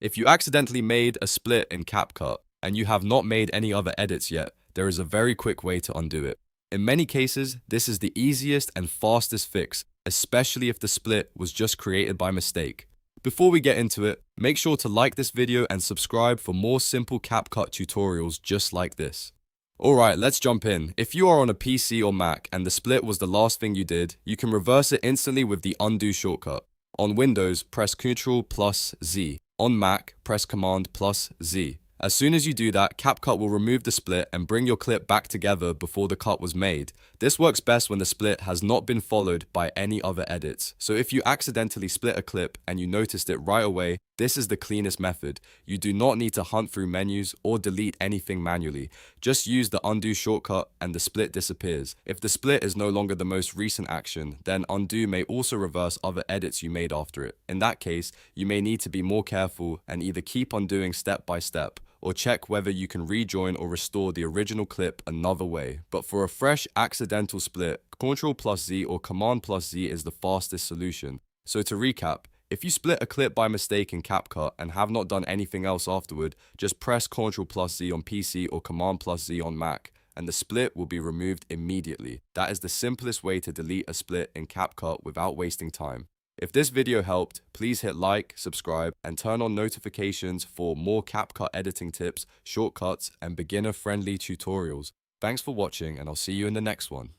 If you accidentally made a split in CapCut and you have not made any other edits yet, there is a very quick way to undo it. In many cases, this is the easiest and fastest fix, especially if the split was just created by mistake. Before we get into it, make sure to like this video and subscribe for more simple CapCut tutorials just like this. Alright, let's jump in. If you are on a PC or Mac and the split was the last thing you did, you can reverse it instantly with the undo shortcut. On Windows, press Ctrl plus Z. On Mac, press Command plus Z. As soon as you do that, CapCut will remove the split and bring your clip back together before the cut was made. This works best when the split has not been followed by any other edits. So if you accidentally split a clip and you noticed it right away, this is the cleanest method. You do not need to hunt through menus or delete anything manually. Just use the undo shortcut and the split disappears. If the split is no longer the most recent action, then undo may also reverse other edits you made after it. In that case, you may need to be more careful and either keep undoing step by step, or check whether you can rejoin or restore the original clip another way. But for a fresh accidental split, Ctrl plus Z or Command plus Z is the fastest solution. So to recap, if you split a clip by mistake in CapCut and have not done anything else afterward, just press Ctrl plus Z on PC or Command plus Z on Mac, and the split will be removed immediately. That is the simplest way to delete a split in CapCut without wasting time. If this video helped, please hit like, subscribe, and turn on notifications for more CapCut editing tips, shortcuts, and beginner-friendly tutorials. Thanks for watching, and I'll see you in the next one.